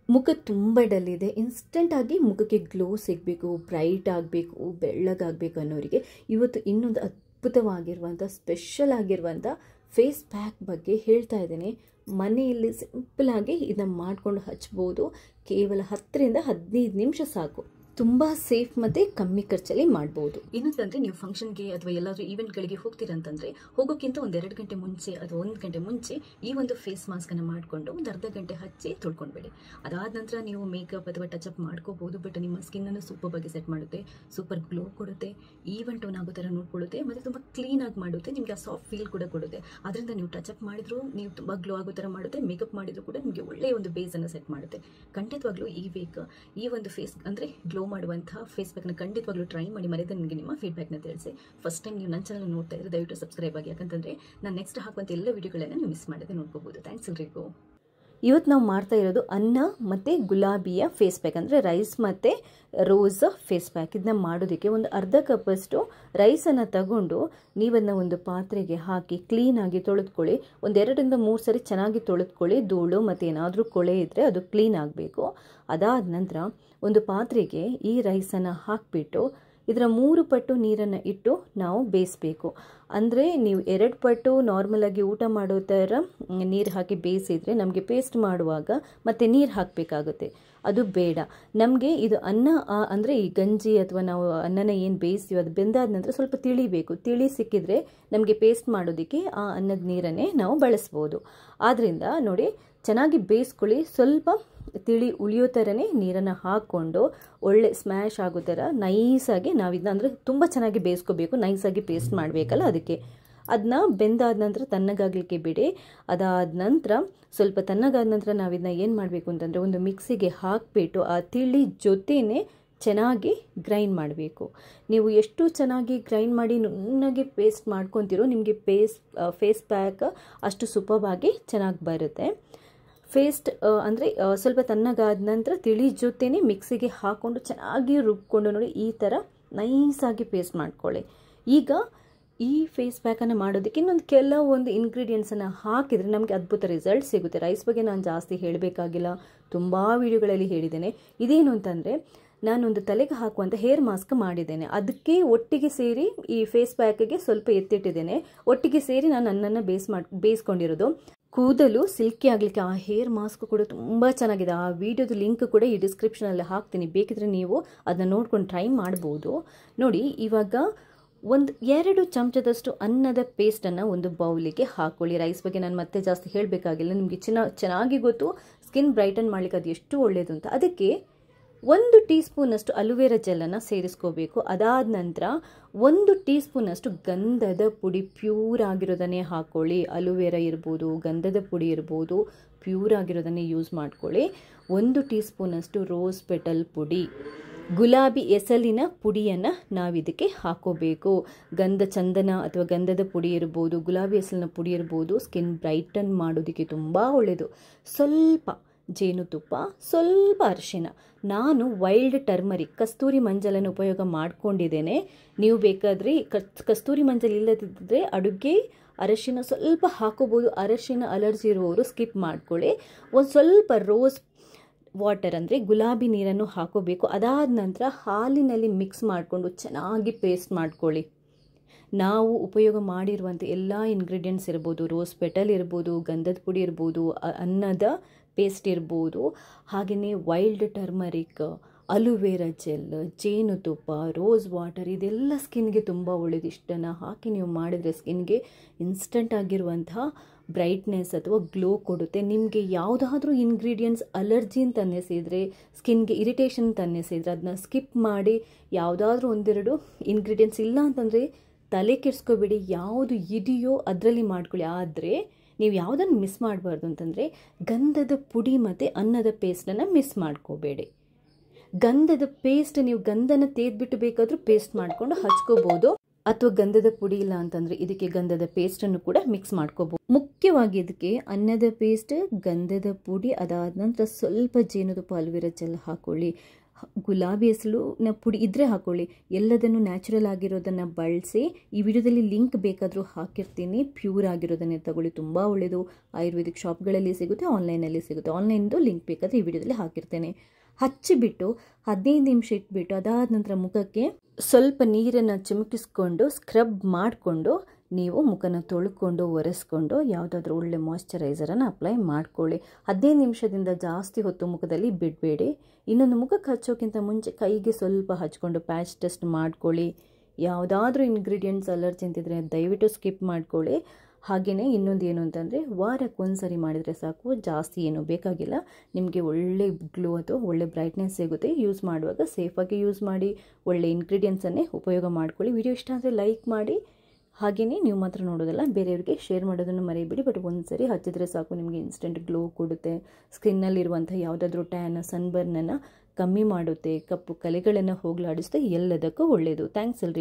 ಮುಖ ತುಂಬ ಡಲ್ ಇದೆ, ಇನ್ಸ್ಟೆಂಟಾಗಿ ಮುಖಕ್ಕೆ ಗ್ಲೋ ಸಿಗಬೇಕು, ಬ್ರೈಟ್ ಆಗಬೇಕು, ಬೆಳ್ಳಗಾಗಬೇಕು ಅನ್ನೋರಿಗೆ ಇವತ್ತು ಇನ್ನೊಂದು ಅದ್ಭುತವಾಗಿರುವಂಥ ಸ್ಪೆಷಲ್ ಆಗಿರುವಂಥ ಫೇಸ್ ಪ್ಯಾಕ್ ಬಗ್ಗೆ ಹೇಳ್ತಾ ಇದ್ದೇನೆ. ಮನೆಯಲ್ಲಿ ಸಿಂಪಲಾಗಿ ಇದನ್ನು ಮಾಡಿಕೊಂಡು ಹಚ್ಬೋದು. ಕೇವಲ 10 ರಿಂದ 15 ನಿಮಿಷ ಸಾಕು. ತುಂಬ ಸೇಫ್ ಮತ್ತು ಕಮ್ಮಿ ಖರ್ಚಲ್ಲಿ ಮಾಡ್ಬೋದು. ಇನ್ನೊಂದಂದರೆ ನೀವು ಫಂಕ್ಷನ್ಗೆ ಅಥವಾ ಎಲ್ಲಾದರೂ ಈವೆಂಟ್ಗಳಿಗೆ ಹೋಗ್ತೀರಂತಂದರೆ ಹೋಗೋಕ್ಕಿಂತ ಒಂದು 2 ಗಂಟೆ ಮುಂಚೆ ಅಥವಾ 1 ಗಂಟೆ ಮುಂಚೆ ಈ ಒಂದು ಫೇಸ್ ಮಾಸ್ಕನ್ನು ಮಾಡಿಕೊಂಡು ಒಂದು ಅರ್ಧ ಗಂಟೆ ಹಚ್ಚಿ ತೊಳ್ಕೊಂಡ್ಬೇಡಿ. ಅದಾದ ನಂತರ ನೀವು ಮೇಕಪ್ ಅಥವಾ ಟಚಪ್ ಮಾಡ್ಕೋಬೋದು. ಬಟ್ ನಿಮ್ಮ ಸ್ಕಿನ್ನನ್ನು ಸೂಪರ್ ಬಗ್ಗೆ ಸೆಟ್ ಮಾಡುತ್ತೆ, ಸೂಪರ್ ಗ್ಲೋ ಕೊಡುತ್ತೆ, ಈವೆಂಟ್ ಟೋನ್ ಆಗೋ ಥರ ನೋಡ್ಕೊಳ್ಳುತ್ತೆ ಮತ್ತು ತುಂಬ ಕ್ಲೀನಾಗಿ ಮಾಡುತ್ತೆ. ನಿಮಗೆ ಆ ಸಾಫ್ಟ್ ಫೀಲ್ ಕೂಡ ಕೊಡುತ್ತೆ. ಅದರಿಂದ ನೀವು ಟಚಪ್ ಮಾಡಿದ್ರು ನೀವು ತುಂಬ ಗ್ಲೋ ಆಗೋ ಥರ ಮಾಡುತ್ತೆ, ಮೇಕಪ್ ಮಾಡಿದ್ರು ಕೂಡ ನಿಮಗೆ ಒಳ್ಳೆಯ ಒಂದು ಬೇಸನ್ನು ಸೆಟ್ ಮಾಡುತ್ತೆ. ಖಂಡಿತವಾಗ್ಲೂ ಈ ಒಂದು ಫೇಸ್ ಅಂದರೆ ಗ್ಲೋ ಮಾಡುವಂತಹ ಫೇಸ್ ಪ್ಯಾಕ್ನ ಖಂಡಿತವಾಗ್ಲೂ ಟ್ರೈ ಮಾಡಿ. ಮರೆಯದೆ ನನಗೆ ನಿಮ್ಮ ಫೀಡ್ಬ್ಯಾಕ್ನ ತಿಳಿಸಿ. ಫಸ್ಟ್ ಟೈಮ್ ನೀವು ನನ್ನ ಚಾನಲ್ ನೋಡ್ತಾ ಇದ್ರೆ ದಯವಿಟ್ಟು ಸಬ್ಸ್ಕ್ರೈಬ್ ಆಗಿ, ಯಾಕಂತಂದರೆ ನಾನು ನೆಕ್ಸ್ಟ್ ಹಾಕುವಂಥ ಎಲ್ಲ ವಿಡಿಯೋಗಳನ್ನು ನೀವು ಮಿಸ್ ಮಾಡದೆ ನೋಡ್ಕೋಬಹುದು. ಥ್ಯಾಂಕ್ಸ್ ಎಲ್ರಿಗೂ. ಇವತ್ತು ನಾವು ಮಾಡ್ತಾ ಇರೋದು ಅನ್ನ ಮತ್ತು ಗುಲಾಬಿಯ ಫೇಸ್ ಪ್ಯಾಕ್, ಅಂದರೆ ರೈಸ್ ಮತ್ತು ರೋಸ್ ಫೇಸ್ ಪ್ಯಾಕ್. ಇದನ್ನ ಮಾಡೋದಕ್ಕೆ ಒಂದು ಅರ್ಧ ಕಪ್ಪಷ್ಟು ರೈಸನ್ನು ತಗೊಂಡು ನೀವನ್ನ ಒಂದು ಪಾತ್ರೆಗೆ ಹಾಕಿ ಕ್ಲೀನಾಗಿ ತೊಳೆದುಕೊಳ್ಳಿ. ಒಂದು 2 ರಿಂದ 3 ಸರಿ ಚೆನ್ನಾಗಿ ತೊಳೆದುಕೊಳ್ಳಿ. ಧೂಳು ಮತ್ತು ಏನಾದರೂ ಕೊಳೆ ಇದ್ದರೆ ಅದು ಕ್ಲೀನ್ ಆಗಬೇಕು. ಅದಾದ ನಂತರ ಒಂದು ಪಾತ್ರೆಗೆ ಈ ರೈಸನ್ನು ಹಾಕಿಬಿಟ್ಟು ಇದರ 3 ಪಟ್ಟು ನೀರನ್ನು ಇಟ್ಟು ನಾವು ಬೇಯಿಸಬೇಕು. ಅಂದರೆ ನೀವು 2 ಪಟ್ಟು ನಾರ್ಮಲಾಗಿ ಊಟ ಮಾಡೋ ಥರ ನೀರು ಹಾಕಿ ಬೇಯಿಸಿದರೆ ನಮಗೆ ಪೇಸ್ಟ್ ಮಾಡುವಾಗ ಮತ್ತೆ ನೀರು ಹಾಕಬೇಕಾಗುತ್ತೆ. ಅದು ಬೇಡ ನಮಗೆ. ಇದು ಅನ್ನ ಅಂದರೆ ಈ ಗಂಜಿ ಅಥವಾ ನಾವು ಅನ್ನನ ಏನು ಬೇಯಿಸ್ತೀವಿ ಅದು ಬೆಂದಾದ ನಂತರ ಸ್ವಲ್ಪ ತಿಳಿಬೇಕು. ತಿಳಿ ಸಿಕ್ಕಿದ್ರೆ ನಮಗೆ ಪೇಸ್ಟ್ ಮಾಡೋದಕ್ಕೆ ಆ ಅನ್ನದ ನೀರನ್ನೇ ನಾವು ಬಳಸ್ಬೋದು. ಆದ್ದರಿಂದ ನೋಡಿ, ಚೆನ್ನಾಗಿ ಬೇಯಿಸ್ಕೊಳ್ಳಿ. ಸ್ವಲ್ಪ ತಿಳಿ ಉಳಿಯೋ ಥರನೇ ನೀರನ್ನು ಹಾಕ್ಕೊಂಡು ಒಳ್ಳೆ ಸ್ಮ್ಯಾಶ್ ಆಗೋ ಥರ ನೈಸಾಗಿ ನಾವಿದನ್ನ, ಅಂದರೆ ತುಂಬ ಚೆನ್ನಾಗಿ ಬೇಯಿಸ್ಕೋಬೇಕು, ನೈಸಾಗಿ ಪೇಸ್ಟ್ ಮಾಡಬೇಕಲ್ಲ, ಅದಕ್ಕೆ ಅದನ್ನ ಬೆಂದಾದ ನಂತರ ತಣ್ಣಗಾಗಲಿಕ್ಕೆ ಬಿಡಿ. ಅದಾದ ನಂತರ ಸ್ವಲ್ಪ ತಣ್ಣಗಾದ ನಂತರ ನಾವಿದನ್ನ ಏನು ಮಾಡಬೇಕು ಅಂತಂದರೆ ಒಂದು ಮಿಕ್ಸಿಗೆ ಹಾಕಿಬಿಟ್ಟು ಆ ತಿಳಿ ಜೊತೆನೇ ಚೆನ್ನಾಗಿ ಗ್ರೈಂಡ್ ಮಾಡಬೇಕು. ನೀವು ಎಷ್ಟು ಚೆನ್ನಾಗಿ ಗ್ರೈಂಡ್ ಮಾಡಿ ನುಣ್ಣಗೆ ಪೇಸ್ಟ್ ಮಾಡ್ಕೊತೀರೋ ನಿಮಗೆ ಫೇಸ್ ಪ್ಯಾಕ್ ಅಷ್ಟು ಸೂಪರ್ಬಾಗಿ ಚೆನ್ನಾಗಿ ಬರುತ್ತೆ. ಅಂದರೆ ಸ್ವಲ್ಪ ತಣ್ಣಗಾದ ನಂತರ ತಿಳಿ ಜೊತೆನೇ ಮಿಕ್ಸಿಗೆ ಹಾಕ್ಕೊಂಡು ಚೆನ್ನಾಗಿ ರುಬ್ಕೊಂಡು ನೋಡಿ ಈ ಥರ ನೈಸಾಗಿ ಪೇಸ್ಟ್ ಮಾಡ್ಕೊಳ್ಳಿ. ಈಗ ಈ ಫೇಸ್ ಪ್ಯಾಕನ್ನು ಮಾಡೋದಕ್ಕೆ ಇನ್ನೊಂದು ಕೆಲವೊಂದು ಇಂಗ್ರೀಡಿಯೆಂಟ್ಸನ್ನು ಹಾಕಿದರೆ ನಮಗೆ ಅದ್ಭುತ ರಿಸಲ್ಟ್ ಸಿಗುತ್ತೆ. ರೈಸ್ ಬಗ್ಗೆ ನಾನು ಜಾಸ್ತಿ ಹೇಳಬೇಕಾಗಿಲ್ಲ, ತುಂಬ ವಿಡಿಯೋಗಳಲ್ಲಿ ಹೇಳಿದ್ದೇನೆ. ಇದೇನು ಅಂತಂದರೆ ನಾನೊಂದು ತಲೆಗೆ ಹಾಕುವಂಥ ಹೇರ್ ಮಾಸ್ಕ್ ಮಾಡಿದ್ದೇನೆ. ಅದಕ್ಕೆ ಒಟ್ಟಿಗೆ ಸೇರಿ ಈ ಫೇಸ್ ಪ್ಯಾಕಿಗೆ ಸ್ವಲ್ಪ ಎತ್ತಿಟ್ಟಿದ್ದೇನೆ. ಒಟ್ಟಿಗೆ ಸೇರಿ ನಾನು ನನ್ನನ್ನು ಬೇಯಿಸ್ಕೊಂಡಿರೋದು. ಕೂದಲು ಸಿಲ್ಕಿ ಆಗಲಿಕ್ಕೆ ಆ ಹೇರ್ ಮಾಸ್ಕ್ ಕೂಡ ತುಂಬ ಚೆನ್ನಾಗಿದೆ. ಆ ವಿಡಿಯೋದ ಲಿಂಕ್ ಕೂಡ ಈ ಡಿಸ್ಕ್ರಿಪ್ಷನಲ್ಲಿ ಹಾಕ್ತೀನಿ, ಬೇಕಿದ್ರೆ ನೀವು ಅದನ್ನ ನೋಡ್ಕೊಂಡು ಟ್ರೈ ಮಾಡ್ಬೋದು. ನೋಡಿ, ಇವಾಗ 2 ಚಮಚದಷ್ಟು ಅನ್ನದ ಪೇಸ್ಟನ್ನು ಒಂದು ಬೌಲಿಗೆ ಹಾಕ್ಕೊಳ್ಳಿ. ರೈಸ್ ಬಗ್ಗೆ ನಾನು ಮತ್ತೆ ಜಾಸ್ತಿ ಹೇಳಬೇಕಾಗಿಲ್ಲ, ನಿಮಗೆ ಚೆನ್ನಾಗಿ ಗೊತ್ತು ಸ್ಕಿನ್ ಬ್ರೈಟನ್ ಮಾಡಲಿಕ್ಕೆ ಅದು ಎಷ್ಟು ಒಳ್ಳೆಯದು ಅಂತ. ಅದಕ್ಕೆ 1 ಟೀ ಸ್ಪೂನಷ್ಟು ಅಲೋವೆರಾ ಜೆಲ್ಲನ್ನು ಸೇರಿಸ್ಕೋಬೇಕು. ಅದಾದ ನಂತರ 1 ಟೀ ಸ್ಪೂನಷ್ಟು ಗಂಧದ ಪುಡಿ ಪ್ಯೂರ್ ಆಗಿರೋದನ್ನೇ ಹಾಕ್ಕೊಳ್ಳಿ. ಅಲೋವೆರಾ ಇರ್ಬೋದು, ಗಂಧದ ಪುಡಿ ಇರ್ಬೋದು, ಪ್ಯೂರ್ ಆಗಿರೋದನ್ನೇ ಯೂಸ್ ಮಾಡ್ಕೊಳ್ಳಿ. 1 ಟೀ ಸ್ಪೂನಷ್ಟು ರೋಸ್ ಪೆಟಲ್ ಪುಡಿ, ಗುಲಾಬಿ ಎಸಲಿನ ಪುಡಿಯನ್ನು ನಾವಿದಕ್ಕೆ ಹಾಕೋಬೇಕು. ಚಂದನ ಅಥವಾ ಗಂಧದ ಪುಡಿ ಇರ್ಬೋದು, ಗುಲಾಬಿ ಎಸಲಿನ ಪುಡಿ ಇರ್ಬೋದು, ಸ್ಕಿನ್ ಬ್ರೈಟನ್ ಮಾಡೋದಕ್ಕೆ ತುಂಬ ಒಳ್ಳೆಯದು. ಸ್ವಲ್ಪ ಜೇನುತುಪ್ಪ, ಸ್ವಲ್ಪ ಅರಿಶಿನ. ನಾನು ವೈಲ್ಡ್ ಟರ್ಮರಿಕ್ ಕಸ್ತೂರಿ ಮಂಜಲನ್ನು ಉಪಯೋಗ ಮಾಡ್ಕೊಂಡಿದ್ದೇನೆ. ನೀವು ಬೇಕಾದರೆ ಕಸ್ತೂರಿ ಮಂಜಲ್ ಇಲ್ಲದಿದ್ದರೆ ಅಡುಗೆ ಅರಿಶಿನ ಸ್ವಲ್ಪ ಹಾಕೋಬೋದು. ಅರಿಶಿನ ಅಲರ್ಜಿ ಇರುವವರು ಸ್ಕಿಪ್ ಮಾಡ್ಕೊಳ್ಳಿ. ಒಂದು ಸ್ವಲ್ಪ ರೋಸ್ ವಾಟರ್ ಅಂದರೆ ಗುಲಾಬಿ ನೀರನ್ನು ಹಾಕೋಬೇಕು. ಅದಾದ ನಂತರ ಹಾಲಿನಲ್ಲಿ ಮಿಕ್ಸ್ ಮಾಡಿಕೊಂಡು ಚೆನ್ನಾಗಿ ಪೇಸ್ಟ್ ಮಾಡ್ಕೊಳ್ಳಿ. ನಾವು ಉಪಯೋಗ ಮಾಡಿರುವಂಥ ಎಲ್ಲ ಇಂಗ್ರೀಡಿಯೆಂಟ್ಸ್ ಇರ್ಬೋದು, ರೋಸ್ ಪೆಟಲ್ ಇರ್ಬೋದು, ಗಂಧದ ಪುಡಿ ಇರ್ಬೋದು, ಅನ್ನದ ಪೇಸ್ಟ್ ಇರ್ಬೋದು, ಹಾಗೆಯೇ ವೈಲ್ಡ್ ಟರ್ಮರಿಕ್, ಅಲೋವೆರಾ ಜೆಲ್, ಜೇನುತುಪ್ಪ, ರೋಸ್ ವಾಟರ್, ಇದೆಲ್ಲ ಸ್ಕಿನ್ಗೆ ತುಂಬ ಒಳ್ಳೆಯದು. ಇಷ್ಟನ್ನು ಹಾಕಿ ನೀವು ಮಾಡಿದರೆ ಸ್ಕಿನ್ಗೆ ಇನ್ಸ್ಟಂಟ್ ಆಗಿರುವಂತಹ ಬ್ರೈಟ್ನೆಸ್ ಅಥವಾ ಗ್ಲೋ ಕೊಡುತ್ತೆ. ನಿಮಗೆ ಯಾವುದಾದ್ರೂ ಇಂಗ್ರೀಡಿಯೆಂಟ್ಸ್ ಅಲರ್ಜಿ ಅಂತ ಅನ್ನಿಸಿದರೆ, ಸ್ಕಿನ್ಗೆ ಇರಿಟೇಷನ್ ಅಂತ ಅನ್ನಿಸಿದರೆ ಅದನ್ನ ಸ್ಕಿಪ್ ಮಾಡಿ ಯಾವುದಾದ್ರೂ 1-2 ಇಂಗ್ರೀಡಿಯೆಂಟ್ಸ್ ಇಲ್ಲ ಅಂತಂದರೆ ತಲೆ ಕೆಡಿಸ್ಕೋಬೇಡಿ, ಯಾವುದು ಇದೆಯೋ ಅದರಲ್ಲಿ ಮಾಡ್ಕೊಳ್ಳಿ. ಆದರೆ ನೀವು ಯಾವುದನ್ನು ಮಿಸ್ ಮಾಡಬಾರ್ದು ಅಂತಂದರೆ ಗಂಧದ ಪುಡಿ ಮತ್ತು ಅನ್ನದ ಪೇಸ್ಟನ್ನು ಮಿಸ್ ಮಾಡ್ಕೋಬೇಡಿ. ಗಂಧದ ಪೇಸ್ಟ್ ನೀವು ಗಂಧನ ತೆಗೆದ್ಬಿಟ್ಟು ಬೇಕಾದರೂ ಪೇಸ್ಟ್ ಮಾಡಿಕೊಂಡು ಹಚ್ಕೋಬೋದು, ಅಥವಾ ಗಂಧದ ಪುಡಿ ಇಲ್ಲ ಅಂತಂದರೆ ಇದಕ್ಕೆ ಗಂಧದ ಪೇಸ್ಟನ್ನು ಕೂಡ ಮಿಕ್ಸ್ ಮಾಡ್ಕೋಬೋದು. ಮುಖ್ಯವಾಗಿ ಇದಕ್ಕೆ ಅನ್ನದ ಪೇಸ್ಟ್, ಗಂಧದ ಪುಡಿ, ಅದಾದ ನಂತರ ಸ್ವಲ್ಪ ಜೇನುತುಪ್ಪ, ಅಲೋವೆರಾ ಜೆಲ್ ಹಾಕೊಳ್ಳಿ. ಗುಲಾಬಿ ಹೆಸರಿನ ಪುಡಿ ಇದ್ದರೆ ಹಾಕೊಳ್ಳಿ, ಎಲ್ಲದನ್ನು ನ್ಯಾಚುರಲ್ ಆಗಿರೋದನ್ನು ಬಳಸಿ. ಈ ವಿಡಿಯೋದಲ್ಲಿ ಲಿಂಕ್ ಬೇಕಾದರೂ ಹಾಕಿರ್ತೀನಿ. ಪ್ಯೂರ್ ಆಗಿರೋದನ್ನೇ ತಗೊಳ್ಳಿ, ತುಂಬ ಒಳ್ಳೆಯದು. ಆಯುರ್ವೇದಿಕ್ ಶಾಪ್ಗಳಲ್ಲಿ ಸಿಗುತ್ತೆ, ಆನ್ಲೈನಲ್ಲಿ ಸಿಗುತ್ತೆ. ಆನ್ಲೈನ್ದು ಲಿಂಕ್ ಬೇಕಾದರೆ ಈ ವಿಡಿಯೋದಲ್ಲಿ ಹಾಕಿರ್ತೇನೆ. ಹಚ್ಚಿಬಿಟ್ಟು 15 ನಿಮಿಷ ಇಟ್ಬಿಟ್ಟು ಅದಾದ ನಂತರ ಮುಖಕ್ಕೆ ಸ್ವಲ್ಪ ನೀರನ್ನು ಚಿಮುಕಿಸ್ಕೊಂಡು ಸ್ಕ್ರಬ್ ಮಾಡಿಕೊಂಡು ನೀವು ಮುಖನ ತೊಳ್ಕೊಂಡು ಒರೆಸ್ಕೊಂಡು ಯಾವುದಾದ್ರೂ ಒಳ್ಳೆ ಮಾಯ್ಶ್ಚರೈಸರನ್ನು ಅಪ್ಲೈ ಮಾಡ್ಕೊಳ್ಳಿ. 15 ನಿಮಿಷದಿಂದ ಜಾಸ್ತಿ ಹೊತ್ತು ಮುಖದಲ್ಲಿ ಬಿಡಬೇಡಿ. ಇನ್ನೊಂದು ಮುಖಕ್ಕೆ ಹಚ್ಚೋಕ್ಕಿಂತ ಮುಂಚೆ ಕೈಗೆ ಸ್ವಲ್ಪ ಹಚ್ಕೊಂಡು ಪ್ಯಾಚ್ ಟೆಸ್ಟ್ ಮಾಡ್ಕೊಳ್ಳಿ. ಯಾವುದಾದ್ರೂ ಇಂಗ್ರೀಡಿಯೆಂಟ್ಸ್ ಅಲರ್ಜಿ ಅಂತಿದ್ರೆ ದಯವಿಟ್ಟು ಸ್ಕಿಪ್ ಮಾಡ್ಕೊಳ್ಳಿ. ಹಾಗೆಯೇ ಇನ್ನೊಂದು ಏನು ಅಂತಂದರೆ, ವಾರಕ್ಕೆ ಒಂದು ಸರಿ ಮಾಡಿದರೆ ಸಾಕು, ಜಾಸ್ತಿ ಏನೂ ಬೇಕಾಗಿಲ್ಲ. ನಿಮಗೆ ಒಳ್ಳೆ ಗ್ಲೋ ಅಥವಾ ಒಳ್ಳೆ ಬ್ರೈಟ್ನೆಸ್ ಸಿಗುತ್ತೆ. ಯೂಸ್ ಮಾಡುವಾಗ ಸೇಫಾಗಿ ಯೂಸ್ ಮಾಡಿ, ಒಳ್ಳೆ ಇಂಗ್ರೀಡಿಯೆಂಟ್ಸನ್ನೇ ಉಪಯೋಗ ಮಾಡ್ಕೊಳ್ಳಿ. ವಿಡಿಯೋ ಇಷ್ಟ ಆದರೆ ಲೈಕ್ ಮಾಡಿ. ಹಾಗೆಯೇ ನೀವು ಮಾತ್ರ ನೋಡೋದಲ್ಲ, ಬೇರೆಯವ್ರಿಗೆ ಶೇರ್ ಮಾಡೋದನ್ನು ಮರೆಯಬೇಡಿ. ಬಟ್ ಒಂದು ಸರಿ ಹಚ್ಚಿದ್ರೆ ಸಾಕು, ನಿಮಗೆ ಇನ್ಸ್ಟೆಂಟ್ ಗ್ಲೋ ಕೊಡುತ್ತೆ. ಸ್ಕಿನ್ನಲ್ಲಿರುವಂಥ ಯಾವುದಾದ್ರೂ ಟ್ಯಾನ್, ಸನ್ಬರ್ನನ್ನು ಕಮ್ಮಿ ಮಾಡುತ್ತೆ, ಕಪ್ಪು ಕಲೆಗಳನ್ನು ಹೋಗಲಾಡಿಸುತ್ತೆ. ಎಲ್ಲದಕ್ಕೂ ಒಳ್ಳೆಯದು. ಥ್ಯಾಂಕ್ಸ್ ಎಲ್ರಿ.